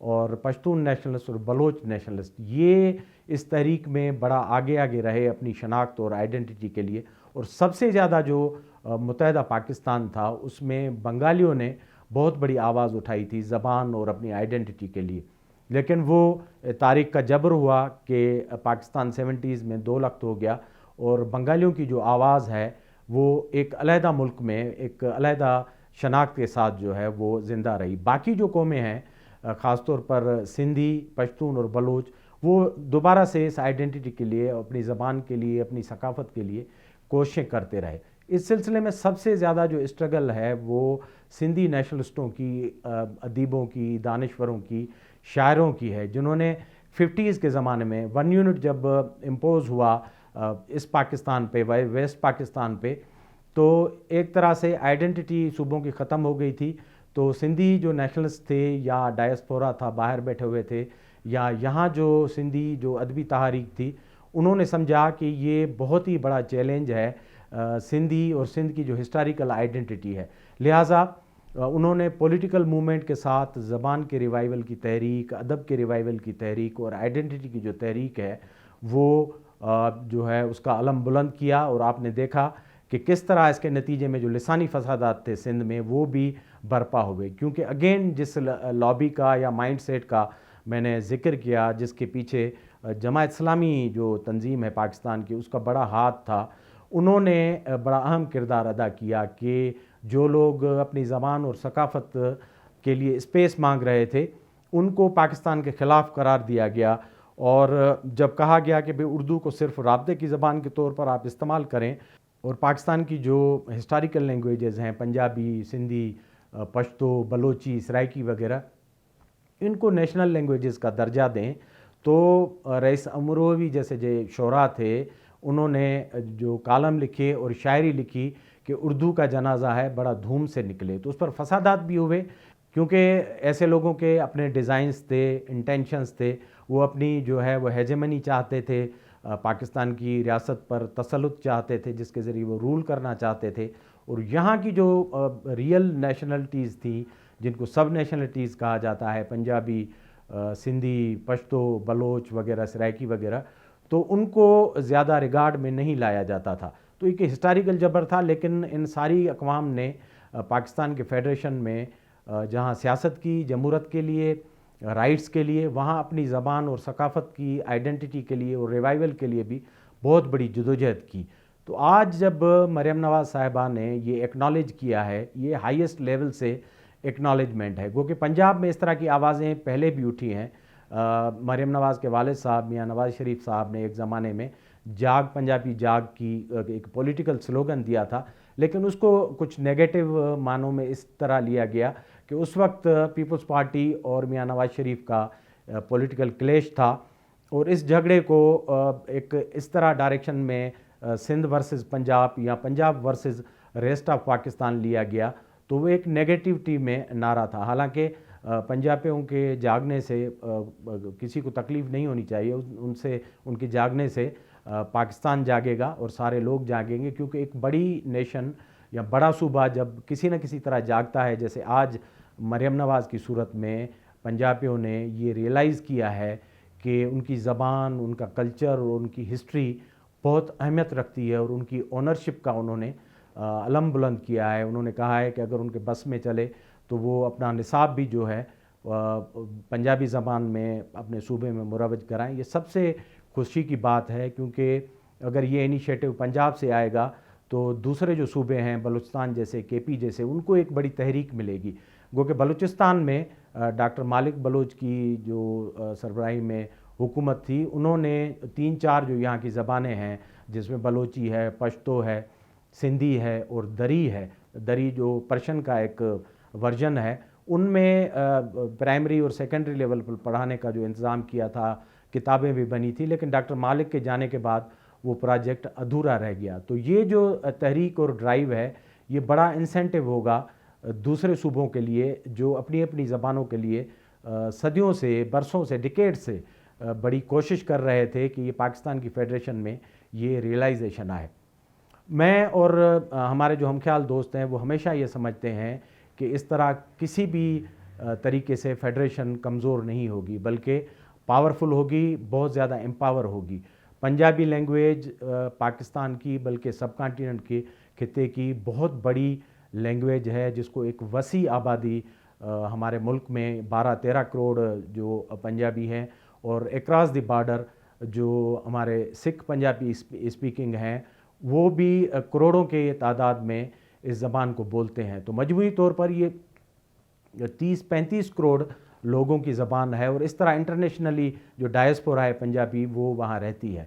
اور پشتون نیشنلسٹ اور بلوچ نیشنلسٹ یہ اس تحریک میں بڑا آگے رہے اپنی شناخت اور آئیڈینٹی کے لیے. اور سب سے زیادہ جو متحدہ پاکستان تھا اس میں بنگالیوں نے بہت بڑی آواز اٹھائی تھی زبان اور اپنی آئیڈینٹی کے لیے. لیکن وہ تاریخ کا جبر ہوا کہ پاکستان 70s میں 2 لخت ہو گیا اور بنگالیوں کی جو آواز ہے وہ ایک علیحدہ ملک میں ایک علیحدہ شناخت کے ساتھ جو ہے وہ زندہ رہی. باقی جو قومیں ہیں خاص طور پر سندھی، پشتون اور بلوچ، وہ دوبارہ سے اس آئیڈینٹی کے لیے، اپنی زبان کے لیے، اپنی ثقافت کے لیے کوششیں کرتے رہے. اس سلسلے میں سب سے زیادہ جو اسٹرگل ہے وہ سندھی نیشنلسٹوں کی، ادیبوں کی، دانشوروں کی، شاعروں کی ہے، جنہوں نے 50s کے زمانے میں 1 یونٹ جب امپوز ہوا اس پاکستان پہ، ویسٹ پاکستان پہ، تو ایک طرح سے آئیڈینٹی صوبوں کی ختم ہو گئی تھی. تو سندھی جو نیشنلسٹ تھے یا ڈائسپورا تھا، باہر بیٹھے ہوئے تھے، یا یہاں جو سندھی جو ادبی تحریک تھی، انہوں نے سمجھا کہ یہ بہت ہی بڑا چیلنج ہے سندھی اور سندھ کی جو ہسٹوریکل آئیڈینٹی ہے. لہٰذا انہوں نے پولیٹیکل موومنٹ کے ساتھ زبان کے ریوائیول کی تحریک، ادب کے ریوائیول کی تحریک اور آئیڈینٹی کی جو تحریک ہے وہ جو ہے اس کا علم بلند کیا. اور آپ نے دیکھا کہ کس طرح اس کے نتیجے میں جو لسانی فسادات تھے سندھ میں وہ بھی برپا ہوئے. کیونکہ اگین جس لابی کا یا مائنڈ سیٹ کا میں نے ذکر کیا، جس کے پیچھے جماعت اسلامی جو تنظیم ہے پاکستان کی، اس کا بڑا ہاتھ تھا، انہوں نے بڑا اہم کردار ادا کیا کہ جو لوگ اپنی زبان اور ثقافت کے لیے اسپیس مانگ رہے تھے ان کو پاکستان کے خلاف قرار دیا گیا. اور جب کہا گیا کہ بھئی اردو کو صرف رابطے کی زبان کے طور پر آپ استعمال کریں، اور پاکستان کی جو ہسٹوریکل لینگویجز ہیں پنجابی، سندھی، پشتو، بلوچی، سرائکی وغیرہ، ان کو نیشنل لینگویجز کا درجہ دیں، تو رئیس امروی جیسے جو شعراء تھے انہوں نے جو کالم لکھے اور شاعری لکھی کہ اردو کا جنازہ ہے بڑا دھوم سے نکلے. تو اس پر فسادات بھی ہوئے کیونکہ ایسے لوگوں کے اپنے ڈیزائنز تھے، انٹینشنز تھے، وہ اپنی جو ہے وہ ہیجمنی چاہتے تھے، پاکستان کی ریاست پر تسلط چاہتے تھے جس کے ذریعے وہ رول کرنا چاہتے تھے. اور یہاں کی جو ریئل نیشنلٹیز تھیں جن کو سب نیشنلٹیز کہا جاتا ہے، پنجابی، سندھی، پشتو، بلوچ وغیرہ، سرائکی وغیرہ، تو ان کو زیادہ ریگارڈ میں نہیں لایا جاتا تھا. تو ایک ہسٹوریکل جبر تھا. لیکن ان ساری اقوام نے پاکستان کے فیڈریشن میں جہاں سیاست کی، جمہوریت کے لیے، رائٹس کے لیے، وہاں اپنی زبان اور ثقافت کی آئیڈینٹی کے لیے اور ریوائیول کے لیے بھی بہت بڑی جدوجہد کی. تو آج جب مریم نواز صاحبہ نے یہ ایکنالج کیا ہے، یہ ہائیسٹ لیول سے ایکنالجمنٹ ہے. گو کہ پنجاب میں اس طرح کی آوازیں پہلے بھی اٹھی ہیں. مریم نواز کے والد صاحب میاں نواز شریف صاحب نے ایک زمانے میں جاگ پنجابی جاگ کی ایک پولیٹیکل سلوگن دیا تھا، لیکن اس کو کچھ نیگیٹو معنوں میں اس طرح لیا گیا کہ اس وقت پیپلز پارٹی اور میاں نواز شریف کا پولیٹیکل کلیش تھا، اور اس جھگڑے کو ایک اس طرح ڈائریکشن میں سندھ ورسز پنجاب یا Punjab versus rest of Pakistan لیا گیا، تو وہ ایک نیگیٹیوٹی میں نعرہ تھا. حالانکہ پنجابیوں کے جاگنے سے کسی کو تکلیف نہیں ہونی چاہیے، ان کے جاگنے سے پاکستان جاگے گا اور سارے لوگ جاگیں گے. کیونکہ ایک بڑی نیشن یا بڑا صوبہ جب کسی نہ کسی طرح جاگتا ہے، جیسے آج مریم نواز کی صورت میں پنجابیوں نے یہ ریئلائز کیا ہے کہ ان کی زبان، ان کا کلچر اور ان کی ہسٹری بہت اہمیت رکھتی ہے، اور ان کی اونرشپ کا انہوں نے علم بلند کیا ہے. انہوں نے کہا ہے کہ اگر ان کے بس میں چلے تو وہ اپنا نصاب بھی جو ہے پنجابی زبان میں اپنے صوبے میں مروج کرائیں. یہ سب سے خوشی کی بات ہے، کیونکہ اگر یہ انیشیٹو پنجاب سے آئے گا تو دوسرے جو صوبے ہیں بلوچستان جیسے، کے پی جیسے، ان کو ایک بڑی تحریک ملے گی. گو کہ بلوچستان میں ڈاکٹر مالک بلوچ کی جو سربراہی میں حکومت تھی، انہوں نے 3-4 جو یہاں کی زبانیں ہیں جس میں بلوچی ہے، پشتو ہے، سندھی ہے اور دری ہے، دری جو پرشین کا ایک ورژن ہے، ان میں پرائمری اور سیکنڈری لیول پر پڑھانے کا جو انتظام کیا تھا، کتابیں بھی بنی تھی. لیکن ڈاکٹر مالک کے جانے کے بعد وہ پروجیکٹ ادھورا رہ گیا. تو یہ جو تحریک اور ڈرائیو ہے، یہ بڑا انسینٹیو ہوگا دوسرے صوبوں کے لیے جو اپنی اپنی زبانوں کے لیے صدیوں سے، برسوں سے، ڈیکیڈ سے بڑی کوشش کر رہے تھے کہ یہ پاکستان کی فیڈریشن میں یہ ریئلائزیشن آئے. میں اور ہمارے جو ہم خیال دوست ہیں وہ ہمیشہ یہ سمجھتے ہیں کہ اس طرح کسی بھی طریقے سے فیڈریشن کمزور نہیں ہوگی بلکہ پاورفل ہوگی، بہت زیادہ امپاور ہوگی۔ پنجابی لینگویج پاکستان کی بلکہ سب کانٹیننٹ کے خطے کی بہت بڑی لینگویج ہے، جس کو ایک وسیع آبادی ہمارے ملک میں 12-13 کروڑ جو پنجابی ہیں، اور اکراس دی بارڈر جو ہمارے سکھ پنجابی اسپیکنگ ہیں وہ بھی کروڑوں کے تعداد میں اس زبان کو بولتے ہیں۔ تو مجموعی طور پر یہ 30-35 کروڑ لوگوں کی زبان ہے، اور اس طرح انٹرنیشنلی جو ڈائسپورا ہے پنجابی وہ وہاں رہتی ہے۔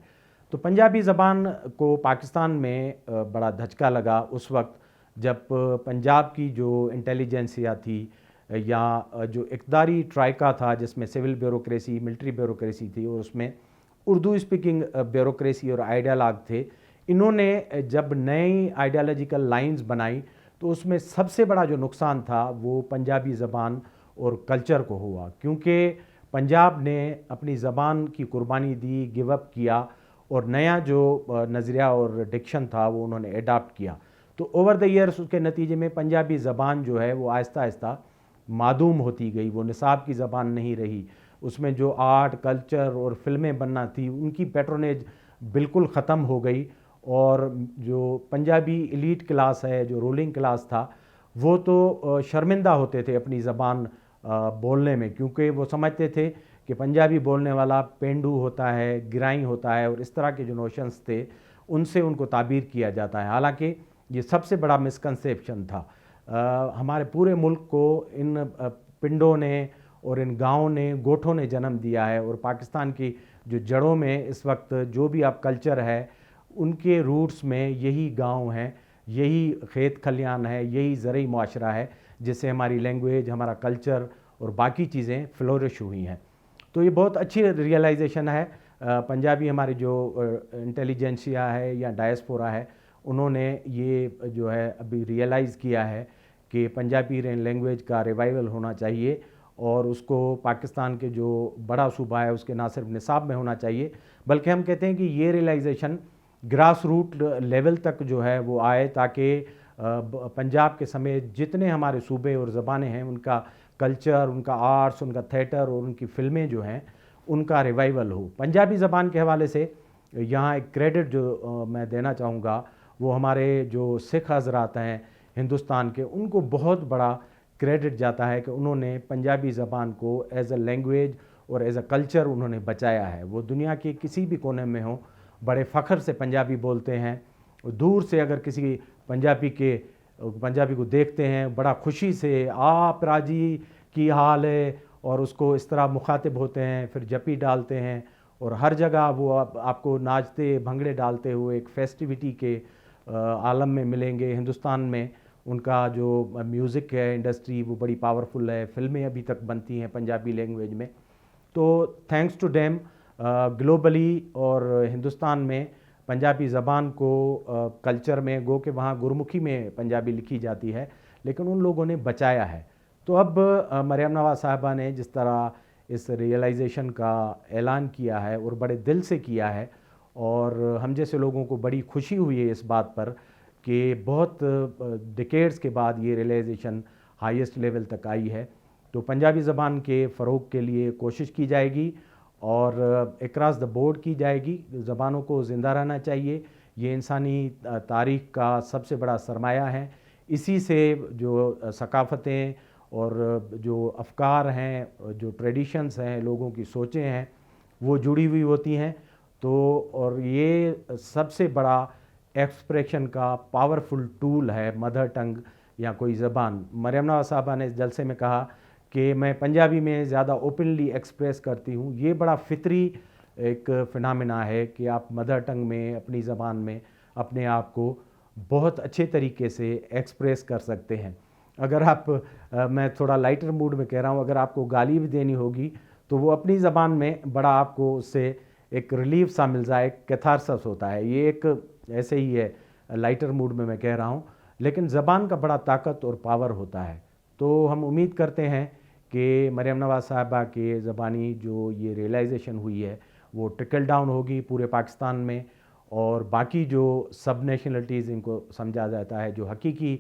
تو پنجابی زبان کو پاکستان میں بڑا دھچکا لگا اس وقت جب پنجاب کی جو انٹیلیجنسیا تھی یا جو اقتداری ٹرائکا تھا، جس میں سول بیوروکریسی، ملٹری بیوروکریسی تھی، اور اس میں اردو اسپیکنگ بیوروکریسی اور آئیڈیالاگ تھے، انہوں نے جب نئی آئیڈیالوجیکل لائنز بنائی تو اس میں سب سے بڑا جو نقصان تھا وہ پنجابی زبان اور کلچر کو ہوا، کیونکہ پنجاب نے اپنی زبان کی قربانی دی، گیو اپ کیا، اور نیا جو نظریہ اور ڈکشن تھا وہ انہوں نے اڈاپٹ کیا۔ تو اوور دا ایئرس اس کے نتیجے میں پنجابی زبان جو ہے وہ آہستہ آہستہ معدوم ہوتی گئی، وہ نصاب کی زبان نہیں رہی۔ اس میں جو آرٹ، کلچر اور فلمیں بننا تھی ان کی پیٹرونیج بالکل ختم ہو گئی، اور جو پنجابی ایلیٹ کلاس ہے، جو رولنگ کلاس تھا، وہ تو شرمندہ ہوتے تھے اپنی زبان بولنے میں، کیونکہ وہ سمجھتے تھے کہ پنجابی بولنے والا پینڈو ہوتا ہے، گرائی ہوتا ہے، اور اس طرح کے جو نوشنز تھے ان سے ان کو تعبیر کیا جاتا ہے۔ حالانکہ یہ سب سے بڑا مسکنسیپشن تھا۔ ہمارے پورے ملک کو ان پنڈوں نے اور ان گاؤں نے، گوٹھوں نے جنم دیا ہے، اور پاکستان کی جو جڑوں میں اس وقت جو بھی آپ کلچر ہے ان کے روٹس میں یہی گاؤں ہیں، یہی کھیت کھلیان ہے، یہی زرعی معاشرہ ہے جس سے ہماری لینگویج، ہمارا کلچر اور باقی چیزیں فلورش ہوئی ہیں۔ تو یہ بہت اچھی ریئلائزیشن ہے۔ پنجابی ہماری جو انٹیلیجنسیا ہے یا ڈائسپورا ہے، انہوں نے یہ جو ہے ابھی ریئلائز کیا ہے کہ پنجابی لینگویج کا ریوائول ہونا چاہیے، اور اس کو پاکستان کے جو بڑا صوبہ ہے اس کے نہ صرف نصاب میں ہونا چاہیے، بلکہ ہم کہتے ہیں کہ یہ ریئلائزیشن گراس روٹ لیول تک جو ہے وہ آئے، تاکہ پنجاب کے سمیت جتنے ہمارے صوبے اور زبانیں ہیں ان کا کلچر، ان کا آرٹس، ان کا تھیٹر اور ان کی فلمیں جو ہیں ان کا ریوائول ہو۔ پنجابی زبان کے حوالے سے یہاں ایک کریڈٹ جو میں دینا چاہوں گا وہ ہمارے جو سکھ حضرات ہیں ہندوستان کے، ان کو بہت بڑا کریڈٹ جاتا ہے کہ انہوں نے پنجابی زبان کو ایز اے لینگویج اور ایز اے کلچر انہوں نے بچایا ہے۔ وہ دنیا کے کسی بھی کونے میں ہوں، بڑے فخر سے پنجابی بولتے ہیں، دور سے اگر کسی پنجابی کو دیکھتے ہیں بڑا خوشی سے آپ راجی کی حال ہے، اور اس کو اس طرح مخاطب ہوتے ہیں، پھر جپی ڈالتے ہیں، اور ہر جگہ وہ آپ کو ناچتے بھنگڑے ڈالتے ہوئے ایک فیسٹیوٹی کے عالم میں ملیں گے۔ ہندوستان میں ان کا جو میوزک ہے انڈسٹری وہ بڑی پاورفل ہے، فلمیں ابھی تک بنتی ہیں پنجابی لینگویج میں۔ تو تھینکس ٹو ڈیم گلوبلی اور ہندوستان میں پنجابی زبان کو کلچر میں، گو کہ وہاں گرمکھی میں پنجابی لکھی جاتی ہے، لیکن ان لوگوں نے بچایا ہے۔ تو اب مریم نواز صاحبہ نے جس طرح اس ریئلائزیشن کا اعلان کیا ہے اور بڑے دل سے کیا ہے، اور ہم جیسے لوگوں کو بڑی خوشی ہوئی ہے اس بات پر کہ بہت ڈیکیڈز کے بعد یہ ریئلائزیشن ہائیسٹ لیول تک آئی ہے۔ تو پنجابی زبان کے فروغ کے لیے کوشش کی جائے گی، اور اکراس دا بورڈ کی جائے گی۔ زبانوں کو زندہ رہنا چاہیے، یہ انسانی تاریخ کا سب سے بڑا سرمایہ ہے۔ اسی سے جو ثقافتیں اور جو افکار ہیں، جو ٹریڈیشنز ہیں، لوگوں کی سوچیں ہیں، وہ جڑی ہوئی ہوتی ہیں۔ تو اور یہ سب سے بڑا ایکسپریشن کا پاورفل ٹول ہے مدر ٹنگ یا کوئی زبان۔ مریم نواز صاحبہ نے اس جلسے میں کہا کہ میں پنجابی میں زیادہ اوپنلی ایکسپریس کرتی ہوں۔ یہ بڑا فطری ایک فنامنا ہے کہ آپ مدر ٹنگ میں، اپنی زبان میں اپنے آپ کو بہت اچھے طریقے سے ایکسپریس کر سکتے ہیں۔ اگر آپ میں تھوڑا لائٹر موڈ میں کہہ رہا ہوں، اگر آپ کو گالی بھی دینی ہوگی تو وہ اپنی زبان میں بڑا آپ کو اس سے ایک ریلیف سا مل جائے، کیتھارسس ہوتا ہے۔ یہ ایک ایسے ہی ہے، لائٹر موڈ میں کہہ رہا ہوں، لیکن زبان کا بڑا طاقت اور پاور ہوتا ہے۔ تو ہم امید کرتے ہیں کہ مریم نواز صاحبہ کے زبانی جو یہ ریئلائزیشن ہوئی ہے وہ ٹرکل ڈاؤن ہوگی پورے پاکستان میں، اور باقی جو سب نیشنلٹیز ان کو سمجھا جاتا ہے، جو حقیقی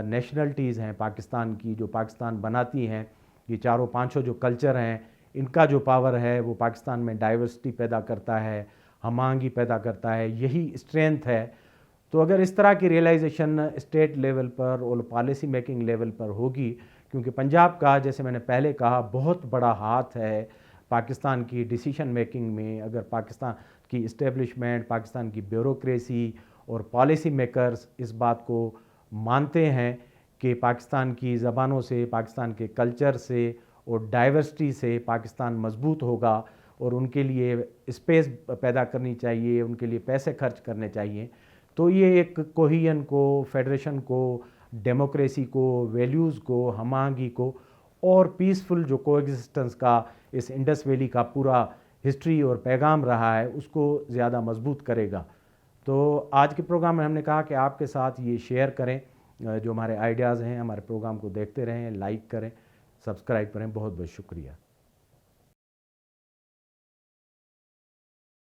نیشنلٹیز ہیں پاکستان کی، جو پاکستان بناتی ہیں، یہ چاروں پانچوں جو کلچر ہیں ان کا جو پاور ہے وہ پاکستان میں ڈائیورسٹی پیدا کرتا ہے، ہم آہنگی پیدا کرتا ہے، یہی اسٹرینتھ ہے۔ تو اگر اس طرح کی ریئلائزیشن اسٹیٹ لیول پر اور پالیسی میکنگ لیول پر ہوگی، کیونکہ پنجاب کا جیسے میں نے پہلے کہا بہت بڑا ہاتھ ہے پاکستان کی ڈیسیشن میکنگ میں، اگر پاکستان کی اسٹیبلشمنٹ، پاکستان کی بیوروکریسی اور پالیسی میکرز اس بات کو مانتے ہیں کہ پاکستان کی زبانوں سے، پاکستان کے کلچر سے اور ڈائیورسٹی سے پاکستان مضبوط ہوگا، اور ان کے لیے اسپیس پیدا کرنی چاہیے، ان کے لیے پیسے خرچ کرنے چاہیے، تو یہ ایک کوہین کو، فیڈریشن کو، ڈیموکریسی کو، ویلیوز کو، ہم آہنگی کو اور پیسفل جو کو ایگزسٹنس کا اس انڈس ویلی کا پورا ہسٹری اور پیغام رہا ہے اس کو زیادہ مضبوط کرے گا۔ تو آج کے پروگرام میں ہم نے کہا کہ آپ کے ساتھ یہ شیئر کریں، جو ہمارے آئیڈیاز ہیں، ہمارے پروگرام کو دیکھتے رہیں، لائک کریں، سبسکرائب کریں۔ بہت بہت شکریہ۔